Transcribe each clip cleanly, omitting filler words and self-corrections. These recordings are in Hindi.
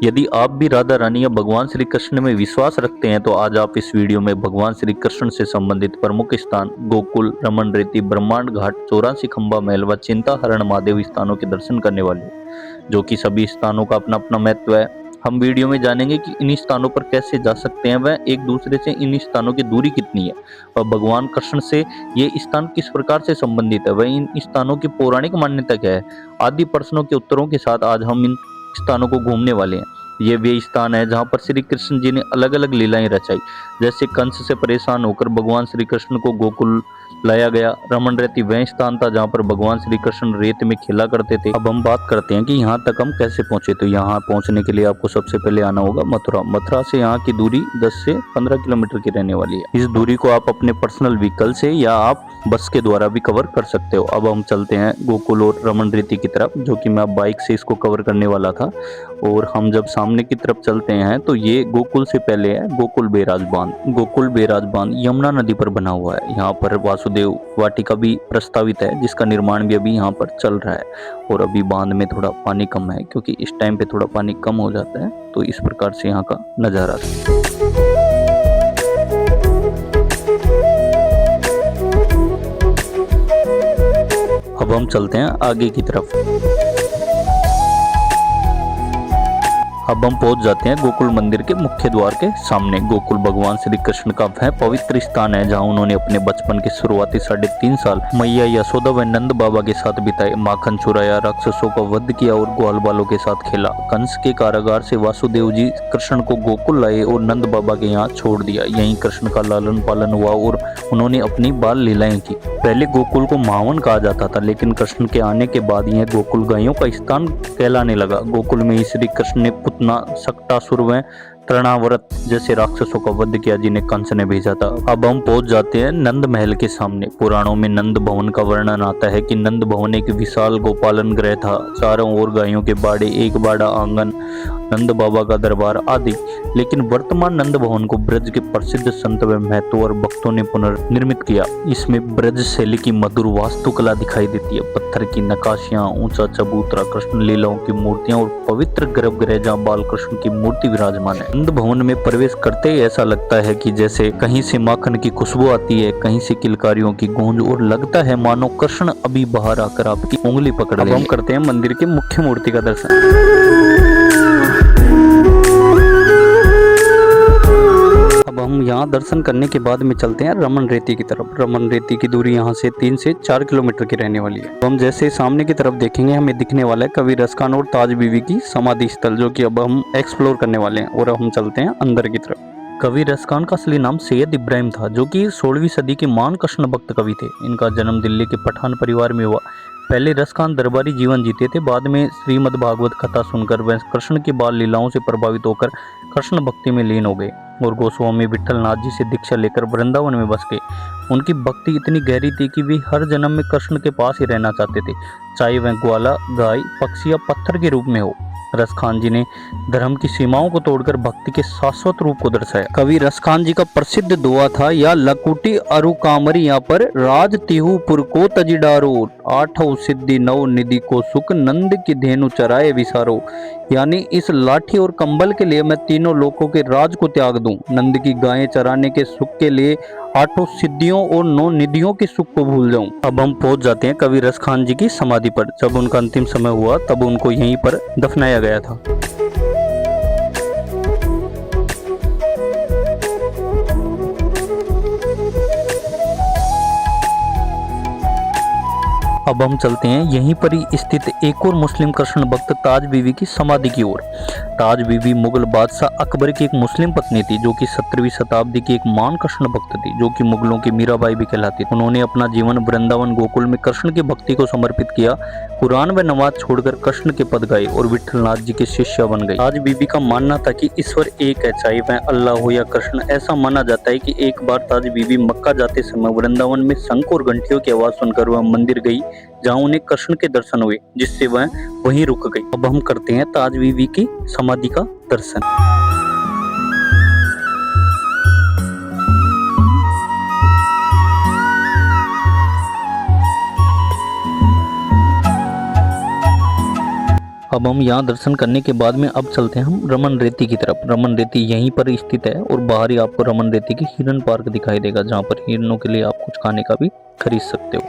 यदि आप भी राधा रानी या भगवान श्री कृष्ण में विश्वास रखते हैं तो आज आप इस वीडियो में भगवान श्री कृष्ण से संबंधित प्रमुख स्थान गोकुल, रमन रेती, ब्रह्मांड घाट, 84 खंबा महल व चिंताहरण महादेव स्थानों के दर्शन करने वाले हैं, जो कि सभी स्थानों का अपना अपना महत्व है। हम वीडियो में जानेंगे कि इन स्थानों पर कैसे जा सकते हैं, वह एक दूसरे से इन स्थानों की दूरी कितनी है और भगवान कृष्ण से ये स्थान किस प्रकार से संबंधित है, वह इन स्थानों की पौराणिक मान्यता क्या है। आदि प्रश्नों के उत्तरों के साथ आज हम इन स्थानों को घूमने वाले हैं। ये वे स्थान है जहाँ पर श्री कृष्ण जी ने अलग अलग लीलाएं रचाई। जैसे कंस से परेशान होकर भगवान श्री कृष्ण को गोकुल लाया गया। रमन रेती वह स्थान था जहाँ पर भगवान श्री कृष्ण रेत में खेला करते थे। अब हम बात करते हैं कि यहाँ तक हम कैसे पहुंचे। तो यहाँ पहुंचने के लिए आपको सबसे पहले आना होगा मथुरा। मथुरा से यहाँ की दूरी 10 से 15 किलोमीटर की रहने वाली है। इस दूरी को आप अपने पर्सनल व्हीकल से या आप बस के द्वारा भी कवर कर सकते हो। अब हम चलते हैं गोकुल और रमन रेती की तरफ, जो कि मैं बाइक से इसको कवर करने वाला था। और हम जब सामने की तरफ चलते हैं तो ये गोकुल से पहले है गोकुल बैराज बांध। गोकुल बैराज बांध यमुना नदी पर बना हुआ है। यहाँ पर वासुदेव वाटिका भी प्रस्तावित है, जिसका निर्माण भी अभी यहाँ पर चल रहा है। और अभी बांध में थोड़ा पानी कम है, क्योंकि इस टाइम पे थोड़ा पानी कम हो जाता है। तो इस प्रकार से यहाँ का नजारा था। अब हम चलते हैं आगे की तरफ। अब हम पहुंच जाते हैं गोकुल मंदिर के मुख्य द्वार के सामने। गोकुल भगवान श्री कृष्ण का वह पवित्र स्थान है जहां उन्होंने अपने बचपन के शुरुआती 3.5 साल मैया यशोदा व नंद बाबा के साथ बिताए। माखन चुराया, राक्षसों का वध किया और ग्वाल बालों के साथ खेला। कंस के कारागार से वासुदेव जी कृष्ण को गोकुल लाए और नंद बाबा के यहाँ छोड़ दिया। यहीं कृष्ण का लालन पालन हुआ और उन्होंने अपनी बाल लीलाएं की। पहले गोकुल को मावन कहा जाता था, लेकिन कृष्ण के आने के बाद यह गोकुल गायों का स्थान कहलाने लगा। गोकुल में ही श्री कृष्ण ने पुतना, सक्टासुर व तृणावर्त जैसे राक्षसों का वध किया, जिन्हें कंस ने भेजा था। अब हम पहुंच जाते हैं नंद महल के सामने। पुराणों में नंद भवन का वर्णन आता है कि नंद भवन एक विशाल गोपालन गृह था। चारों ओर गायों के बाड़े, एक बाड़ा आंगन, नंद बाबा का दरबार आदि। लेकिन वर्तमान नंद भवन को ब्रज के प्रसिद्ध संत व महतो और भक्तों ने पुनर्निर्मित किया। इसमें ब्रज शैली की मधुर वास्तुकला दिखाई देती है। पत्थर की नकाशियां, ऊंचा चबूतरा, कृष्ण लीलाओं की मूर्तियां और पवित्र गर्भगृह जहाँ बाल कृष्ण की मूर्ति विराजमान है। नंद भवन में प्रवेश करते ही ऐसा लगता है कि जैसे कहीं से माखन की खुशबू आती है, कहीं से किलकारियों की गूंज, और लगता है मानो कृष्ण अभी बाहर आकर आपकी उंगली पकड़ ले। अब हम करते हैं मंदिर के मुख्य मूर्ति का दर्शन। अब हम यहाँ दर्शन करने के बाद में चलते हैं रमन रेती की तरफ। रमन रेती की दूरी यहाँ से 3 से 4 किलोमीटर की रहने वाली है। तो हम जैसे सामने की तरफ देखेंगे, हमें दिखने वाला है कवि रस खान और ताज बीवी की समाधि स्थल, जो कि अब हम एक्सप्लोर करने वाले हैं। और अब हम चलते हैं अंदर की तरफ। कवि रस खान का असली नाम सैयद इब्राहिम था, जो कि 16वीं सदी के महान कृष्ण भक्त कवि थे। इनका जन्म दिल्ली के पठान परिवार में हुआ। पहले रस खान दरबारी जीवन जीते थे। बाद में श्रीमद् भागवत कथा सुनकर वह कृष्ण की बाल लीलाओं से प्रभावित होकर कृष्ण भक्ति में लीन हो गए और गोस्वामी विठल नाथ जी से दीक्षा लेकर वृंदावन में बस गए। उनकी भक्ति इतनी गहरी थी कि वे हर जन्म में कृष्ण के पास ही रहना चाहते थे, चाहे वह ग्वाला, गाय, पक्षी या पत्थर के रूप में हो। रस खान जी ने धर्म की सीमाओं को तोड़कर भक्ति के शाश्वत रूप को दर्शाया। कवि रस खान जी का प्रसिद्ध दुआ था, या लकुटी अरु कामरी यहाँ पर राज तिहुपुर को तजिडारो, 8 सिद्धि 9 निधि को सुख, नंद की धेनु चराए विसारो। यानी इस लाठी और कंबल के लिए मैं तीनों लोकों के राज को त्याग दूं, नंद की गायें चराने के सुख के लिए 8 सिद्धियों और 9 निधियों के सुख को भूल जाऊं। अब हम पहुंच जाते हैं कवि रस खान जी की समाधि पर। जब उनका अंतिम समय हुआ तब उनको यहीं पर दफनाया गया था। अब हम चलते हैं यहीं पर ही स्थित एक और मुस्लिम कृष्ण भक्त ताज बीवी की समाधि की ओर। ताज बीवी मुगल बादशाह अकबर की एक मुस्लिम पत्नी थी, जो कि 17वीं शताब्दी की एक महान कृष्ण भक्त थी, जो कि मुगलों की मीराबाई भी कहलाती थी। उन्होंने अपना जीवन वृंदावन गोकुल में कृष्ण की भक्ति को समर्पित किया। कुरान व नमाज छोड़कर कृष्ण के पद गाए और विठल नाथ जी के शिष्य बन गए। ताज बीबी का मानना था कि ईश्वर एक है, चाहे वह अल्लाह हो या कृष्ण। ऐसा माना जाता है कि एक बार ताज बीबी मक्का जाते समय वृंदावन में शंख और घंटियों की आवाज सुनकर वह मंदिर गई, जहां उन्हें कृष्ण के दर्शन हुए, जिससे वह वहीं रुक गई। अब हम करते हैं ताज बीवी की समाधि का दर्शन। अब हम यहाँ दर्शन करने के बाद में अब चलते हैं हम रमन रेती की तरफ। रमन रेती यहीं पर स्थित है और बाहर ही आपको रमन रेती की हिरन पार्क दिखाई देगा, जहाँ पर हिरनों के लिए आप कुछ खाने का भी खरीद सकते हो।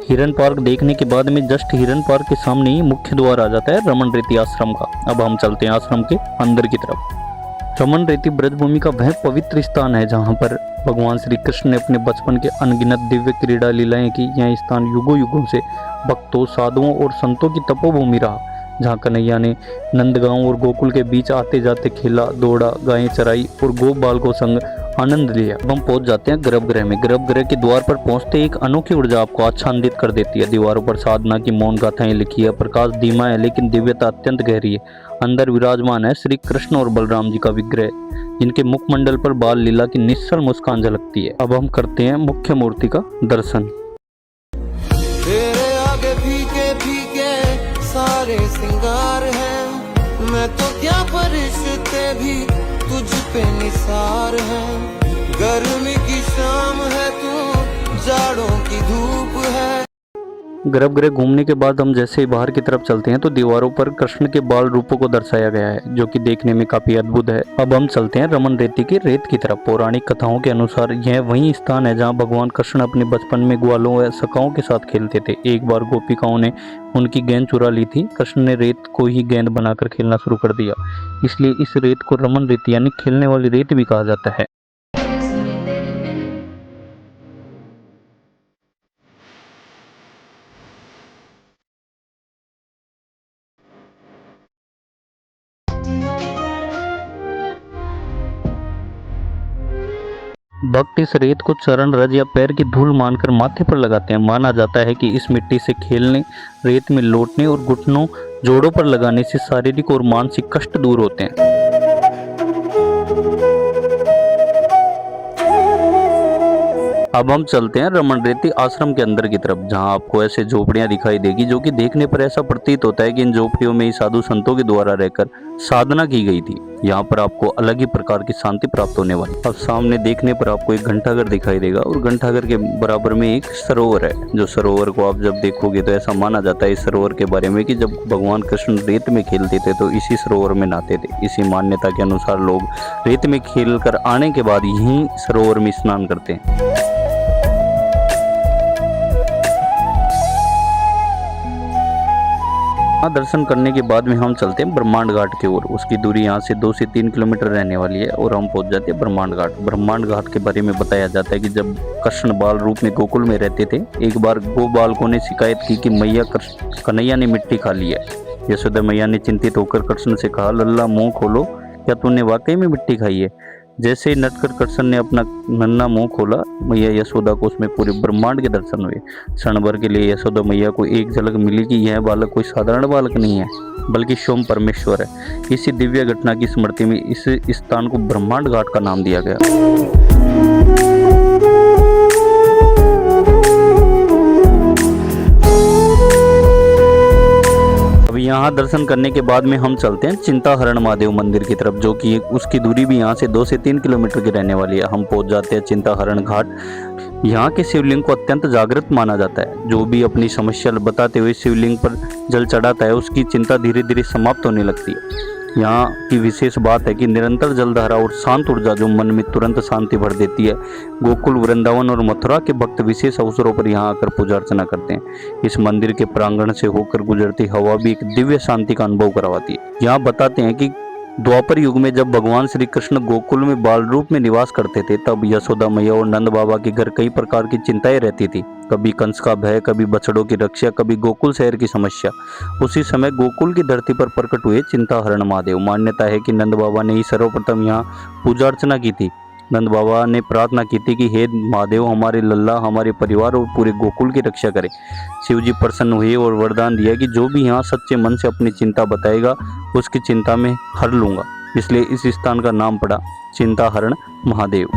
हिरन पार्क देखने के बाद में जस्ट हिरन पार्क के सामने ही मुख्य द्वार आ जाता है रमन रेती आश्रम का। अब हम चलते हैं आश्रम के अंदर की तरफ। रमन रेती ब्रजभूमि का वह पवित्र स्थान है जहां पर भगवान श्री कृष्ण ने अपने बचपन के अनगिनत दिव्य क्रीड़ा लीलाएं की। यह स्थान युगों युगों से भक्तों, साधुओं और संतों की तपोभूमि रहा, जहाँ कन्हैया ने नंदगांव और गोकुल के बीच आते जाते खेला, दौड़ा, गायें चराई और गोप बालकों संग आनंद लिया। अब हम पहुंच जाते हैं गर्भगृह में। गर्भगृह के द्वार पर पहुंचते एक अनोखी ऊर्जा आपको आच्छादित कर देती है। दीवारों पर साधना की मौन गाथाएं लिखी है, प्रकाश धीमा है लेकिन दिव्यता अत्यंत गहरी है। अंदर विराजमान है श्री कृष्ण और बलराम जी का विग्रह, जिनके मुखमंडल पर बाल लीला की निश्चल मुस्कान झलकती है। अब हम करते हैं मुख्य मूर्ति का दर्शन। तेरे आगे फीके फीके सारे सिंगार हैं, मैं तो क्या फरिश्ते भी तुझ पे निसार हैं। गर्मी की शाम है तू, जाड़ों की धूप है। गर्भगृह घूमने के बाद हम जैसे ही बाहर की तरफ चलते हैं तो दीवारों पर कृष्ण के बाल रूपों को दर्शाया गया है, जो कि देखने में काफी अद्भुत है। अब हम चलते हैं रमन रेती की रेत की तरफ। पौराणिक कथाओं के अनुसार यह वही स्थान है जहां भगवान कृष्ण अपने बचपन में ग्वालों व सखाओं के साथ खेलते थे। एक बार गोपिकाओं ने उनकी गेंद चुरा ली थी। कृष्ण ने रेत को ही गेंद बनाकर खेलना शुरू कर दिया, इसलिए इस रेत को रमन रेती यानी खेलने वाली रेत भी कहा जाता है। भक्त इस रेत को चरण, रज या पैर की धूल मानकर माथे पर लगाते हैं। माना जाता है कि इस मिट्टी से खेलने, रेत में लौटने और घुटनों, जोड़ों पर लगाने से शारीरिक और मानसिक कष्ट दूर होते हैं। अब हम चलते हैं रमन रेती आश्रम के अंदर की तरफ, जहां आपको ऐसे झोपड़ियां दिखाई देगी जो कि देखने पर ऐसा प्रतीत होता है कि इन झोपड़ियों में ही साधु संतों के द्वारा रहकर साधना की गई थी। यहाँ पर आपको अलग ही प्रकार की शांति प्राप्त होने वाली। अब सामने देखने पर आपको एक घंटाघर दिखाई देगा और घंटाघर के बराबर में एक सरोवर है, जो सरोवर को आप जब देखोगे तो ऐसा माना जाता है इस सरोवर के बारे में कि जब भगवान कृष्ण रेत में खेलते थे तो इसी सरोवर में नहाते थे। इसी मान्यता के अनुसार लोग रेत में खेल कर आने के बाद यहीं सरोवर में स्नान करते हैं। दर्शन करने के बाद में हम चलते हैं ब्रह्मांड घाट की ओर। उसकी दूरी यहाँ से 2 से 3 किलोमीटर रहने वाली है और हम पहुंच जाते हैं ब्रह्मांड घाट। ब्रह्मांड घाट के बारे में बताया जाता है कि जब कृष्ण बाल रूप में गोकुल में रहते थे, एक बार गो बालकों ने शिकायत की कि मैया कन्हैया ने मिट्टी खा ली है। यशोदा मैया ने चिंतित होकर कृष्ण से कहा, लल्ला मुंह खोलो, क्या तूने वाकई में मिट्टी खाई है? जैसे ही नटकर कृष्ण ने अपना नन्हा मुंह खोला, मैया यशोदा को उसमें पूरे ब्रह्मांड के दर्शन हुए। क्षण भर के लिए यशोदा मैया को एक झलक मिली कि यह बालक कोई साधारण बालक नहीं है, बल्कि स्वयं परमेश्वर है। इसी दिव्य घटना की स्मृति में इस स्थान को ब्रह्मांड घाट का नाम दिया गया। यहाँ दर्शन करने के बाद में हम चलते हैं चिंताहरण महादेव मंदिर की तरफ, जो कि उसकी दूरी भी यहाँ से 2 से 3 किलोमीटर की रहने वाली है। हम पहुंच जाते हैं चिंताहरण घाट। यहाँ के शिवलिंग को अत्यंत जागृत माना जाता है। जो भी अपनी समस्या बताते हुए शिवलिंग पर जल चढ़ाता है, उसकी चिंता धीरे धीरे समाप्त होने लगती है। यहाँ की विशेष बात है कि निरंतर जलधारा और शांत ऊर्जा जो मन में तुरंत शांति भर देती है। गोकुल, वृंदावन और मथुरा के भक्त विशेष अवसरों पर यहाँ आकर पूजा अर्चना करते हैं। इस मंदिर के प्रांगण से होकर गुजरती हवा भी एक दिव्य शांति का अनुभव करवाती है। यहाँ बताते हैं कि द्वापर युग में जब भगवान श्री कृष्ण गोकुल में बाल रूप में निवास करते थे, तब यशोदा मैया और नंद बाबा के घर कई प्रकार की चिंताएं रहती थी। कभी कंस का भय, कभी बछड़ों की रक्षा, कभी गोकुल शहर की समस्या। उसी समय गोकुल की धरती पर प्रकट हुए चिंताहरण महादेव। मान्यता है कि नंद बाबा ने ही सर्वप्रथम यहाँ पूजा अर्चना की थी। नंद बाबा ने प्रार्थना की थी कि हे महादेव, हमारे लल्ला, हमारे परिवार और पूरे गोकुल की रक्षा करें। शिव जी प्रसन्न हुए और वरदान दिया कि जो भी यहाँ सच्चे मन से अपनी चिंता बताएगा, उसकी चिंता में हर लूंगा। इसलिए इस स्थान का नाम पड़ा चिंताहरण महादेव।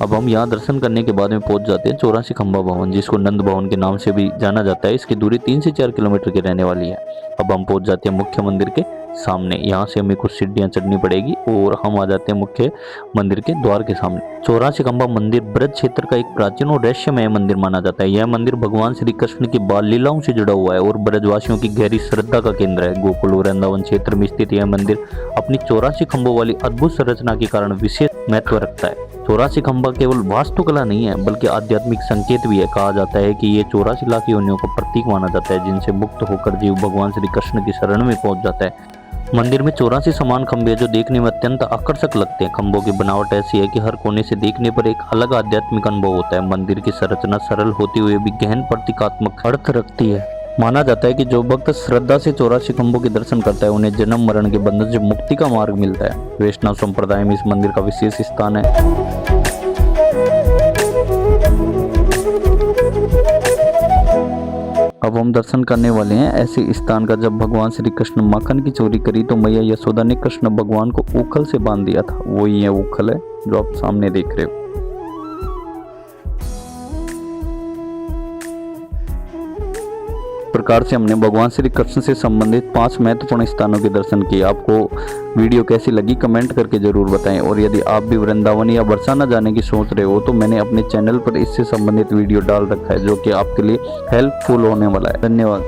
अब हम यहाँ दर्शन करने के बाद में पहुंच जाते हैं 84 खंबा भवन, जिसको नंद भवन के नाम से भी जाना जाता है। इसकी दूरी 3 से 4 किलोमीटर की रहने वाली है। अब हम पहुंच जाते हैं मुख्य मंदिर के सामने। यहाँ से हमें कुछ सीढ़ियाँ चढ़नी पड़ेगी और हम आ जाते हैं मुख्य मंदिर के द्वार के सामने। 84 खंबा मंदिर ब्रज क्षेत्र का एक प्राचीन और रहस्यमय मंदिर माना जाता है। यह मंदिर भगवान श्री कृष्ण की बाल लीलाओं से जुड़ा हुआ है और ब्रजवासियों की गहरी श्रद्धा का केंद्र है। गोकुल और वृंदावन क्षेत्र में स्थित यह मंदिर अपनी 84 खंभों वाली अद्भुत संरचना के कारण विशेष महत्व रखता है। 84 खंबा केवल वास्तुकला नहीं है बल्कि आध्यात्मिक संकेत भी है। कहा जाता है कि ये 84 लाख योनियों का प्रतीक माना जाता है जिनसे मुक्त होकर जीव भगवान श्री कृष्ण की शरण में पहुंच जाता है। मंदिर में 84 समान खंभे जो देखने में अत्यंत आकर्षक लगते हैं। खंभों की बनावट ऐसी है कि हर कोने से देखने पर एक अलग आध्यात्मिक अनुभव होता है। मंदिर की संरचना सरल होते हुए भी गहन प्रतीकात्मक अर्थ रखती है। माना जाता है कि जो भक्त श्रद्धा से 84 खंभों के दर्शन करता है उन्हें जन्म मरण के बंधन से मुक्ति का मार्ग मिलता है। वैष्णव संप्रदाय में इस मंदिर का विशेष स्थान है। अब हम दर्शन करने वाले हैं ऐसे स्थान का जब भगवान श्री कृष्ण माखन की चोरी करी तो मैया यशोदा ने कृष्ण भगवान को उखल से बांध दिया था। वही है उखल है जो आप सामने देख रहे हो। प्रकार से हमने भगवान श्री कृष्ण से संबंधित 5 महत्वपूर्ण स्थानों के दर्शन किए। आपको वीडियो कैसी लगी कमेंट करके जरूर बताएं। और यदि आप भी वृंदावन या बरसाना जाने की सोच रहे हो तो मैंने अपने चैनल पर इससे संबंधित वीडियो डाल रखा है जो कि आपके लिए हेल्पफुल होने वाला है। धन्यवाद।